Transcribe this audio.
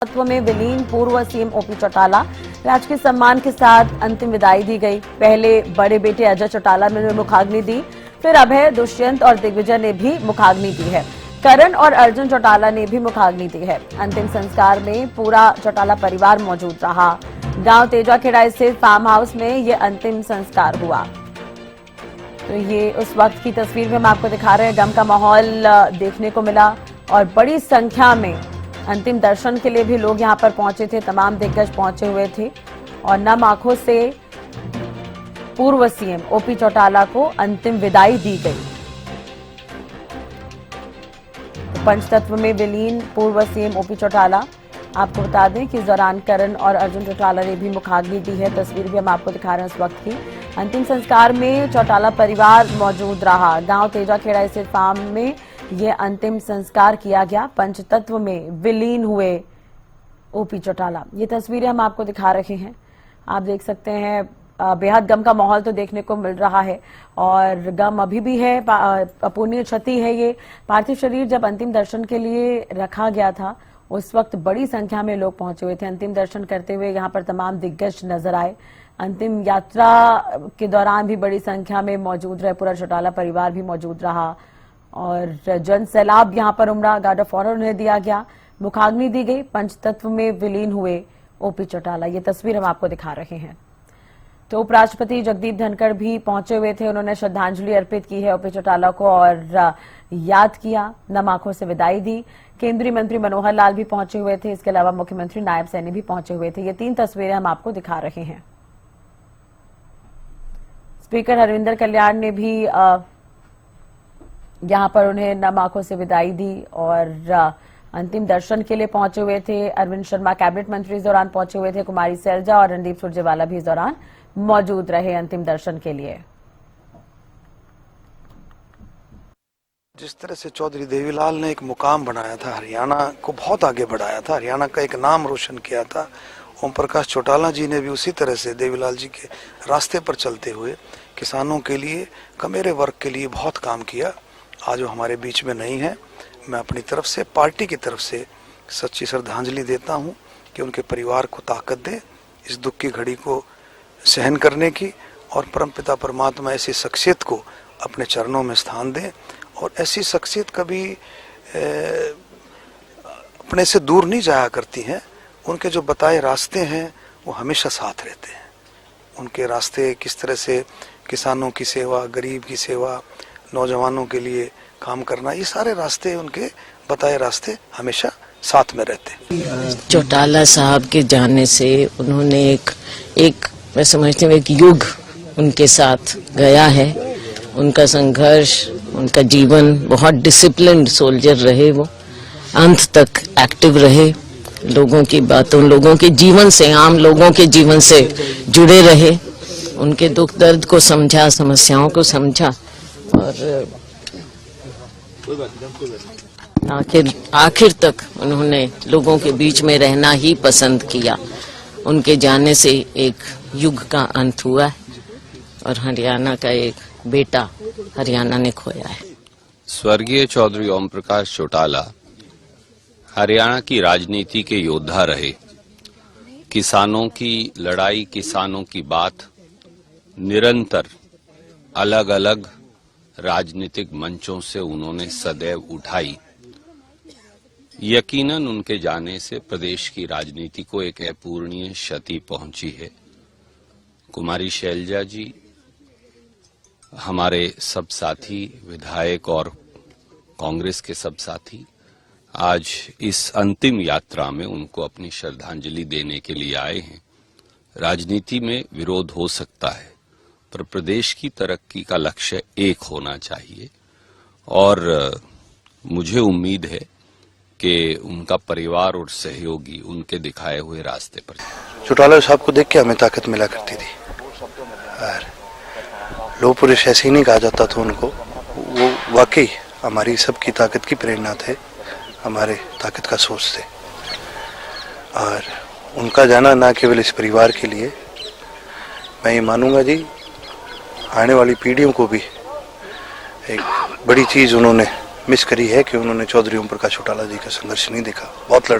तत्व में विलीन पूर्व सीएम ओपी चौटाला राजकीय सम्मान के साथ अंतिम विदाई दी गई। पहले बड़े बेटे अजय चौटाला ने मुखाग्नि दी, फिर अभय, दुष्यंत और दिग्विजय ने भी मुखाग्नि दी है। करण और अर्जुन चौटाला ने भी मुखाग्नि दी है। अंतिम संस्कार में पूरा चौटाला परिवार मौजूद रहा। गांव तेजाखेड़ा स्थित फार्म हाउस में ये अंतिम संस्कार हुआ। तो ये उस वक्त की तस्वीर में हम आपको दिखा रहे हैं। गम का माहौल देखने को मिला और बड़ी संख्या में अंतिम दर्शन के लिए भी लोग यहां पर पहुंचे थे। तमाम दिग्गज पहुंचे हुए थे और नम आंखों से पूर्व सीएम ओपी चौटाला को अंतिम विदाई दी गई। तो पंचतत्व में विलीन पूर्व सीएम ओपी चौटाला, आपको बता दें कि इस दौरान करण और अर्जुन चौटाला ने भी मुखाग्नि दी है। तस्वीर भी हम आपको दिखा रहे हैं उस वक्त की। अंतिम संस्कार में चौटाला परिवार मौजूद रहा। गांव तेजाखेड़ा स्थित फार्म में ये अंतिम संस्कार किया गया। पंचतत्व में विलीन हुए ओपी चौटाला। ये तस्वीरें हम आपको दिखा रहे हैं। आप देख सकते हैं बेहद गम का माहौल तो देखने को मिल रहा है और गम अभी भी है। अपूर्णीय क्षति है ये। पार्थिव शरीर जब अंतिम दर्शन के लिए रखा गया था उस वक्त बड़ी संख्या में लोग पहुंचे हुए थे। अंतिम दर्शन करते हुए यहाँ पर तमाम दिग्गज नजर आए। अंतिम यात्रा के दौरान भी बड़ी संख्या में मौजूद रहे। पूरा चौटाला परिवार भी मौजूद रहा और जन सैलाब यहाँ पर उमड़ा। गार्ड ऑफ ऑनर उन्हें दिया गया, मुखाग्नि दी गई। पंचतत्व में विलीन हुए ओपी चौटाला। ये तस्वीर हम आपको दिखा रहे हैं। तो उपराष्ट्रपति जगदीप धनखड़ भी पहुंचे हुए थे। उन्होंने श्रद्धांजलि अर्पित की है ओपी चौटाला को और याद किया, नम आंखों से विदाई दी। केंद्रीय मंत्री मनोहर लाल भी पहुंचे हुए थे। इसके अलावा मुख्यमंत्री नायब सैनी भी पहुंचे हुए थे। ये 3 तस्वीरें हम आपको दिखा रहे हैं। स्पीकर हरविंदर कल्याण ने भी यहां पर उन्हें नम आंखों से विदाई दी और अंतिम दर्शन के लिए पहुंचे हुए थे। अरविंद शर्मा कैबिनेट मंत्री इस दौरान पहुंचे हुए थे। कुमारी सैलजा और रणदीप सुरजेवाला भी इस दौरान मौजूद रहे अंतिम दर्शन के लिए। जिस तरह से चौधरी देवीलाल ने एक मुकाम बनाया था, हरियाणा को बहुत आगे बढ़ाया था, हरियाणा का एक नाम रोशन किया था, ओम प्रकाश चौटाला जी ने भी उसी तरह से देवीलाल जी के रास्ते पर चलते हुए किसानों के लिए, कमेरे वर्ग के लिए बहुत काम किया। आज वो हमारे बीच में नहीं है। मैं अपनी तरफ से, पार्टी की तरफ से सच्ची श्रद्धांजलि देता हूं कि उनके परिवार को ताकत दे इस दुख की घड़ी को सहन करने की और परमपिता परमात्मा ऐसी शख्सियत को अपने चरणों में स्थान दे और ऐसी शख्सियत कभी अपने से दूर नहीं जाया करती हैं। उनके जो बताए रास्ते हैं वो हमेशा साथ रहते हैं। उनके रास्ते किस तरह से किसानों की सेवा, गरीब की सेवा, नौजवानों के लिए काम करना, ये सारे रास्ते, उनके बताए रास्ते हमेशा साथ में रहते। चौटाला साहब के जाने से उन्होंने एक मैं समझती हूँ एक युग उनके साथ गया है। उनका संघर्ष, उनका जीवन, बहुत डिसिप्लिन्ड सोल्जर रहे। वो अंत तक एक्टिव रहे, लोगों की बातों, लोगों के जीवन से, आम लोगों के जीवन से जुड़े रहे, उनके दुख दर्द को समझा, समस्याओं को समझा और आखिर तक उन्होंने लोगों के बीच में रहना ही पसंद किया। उनके जाने से एक युग का अंत हुआ है और हरियाणा का एक बेटा हरियाणा ने खोया है। स्वर्गीय चौधरी ओम प्रकाश चौटाला हरियाणा की राजनीति के योद्धा रहे। किसानों की लड़ाई, किसानों की बात निरंतर अलग अलग राजनीतिक मंचों से उन्होंने सदैव उठाई। यकीनन उनके जाने से प्रदेश की राजनीति को एक अपूर्णीय क्षति पहुंची है। कुमारी शैलजा जी हमारे सब साथी, विधायक और कांग्रेस के सब साथी आज इस अंतिम यात्रा में उनको अपनी श्रद्धांजलि देने के लिए आए हैं। राजनीति में विरोध हो सकता है पर प्रदेश की तरक्की का लक्ष्य एक होना चाहिए और मुझे उम्मीद है कि उनका परिवार और सहयोगी उनके दिखाए हुए रास्ते पर। चौटाला साहब को देख के हमें ताकत मिला करती थी और लोह पुरुष ऐसे ही नहीं कहा जाता था उनको। वो वाकई हमारी सबकी ताकत की प्रेरणा थे, हमारे ताकत का सोर्स थे और उनका जाना ना केवल इस परिवार के लिए, मैं ये मानूंगा जी, आने वाली पीढ़ियों को भी एक बड़ी चीज़ उन्होंने मिस करी है कि उन्होंने चौधरी ओम प्रकाश चौटाला जी का संघर्ष नहीं देखा। बहुत लड़ाई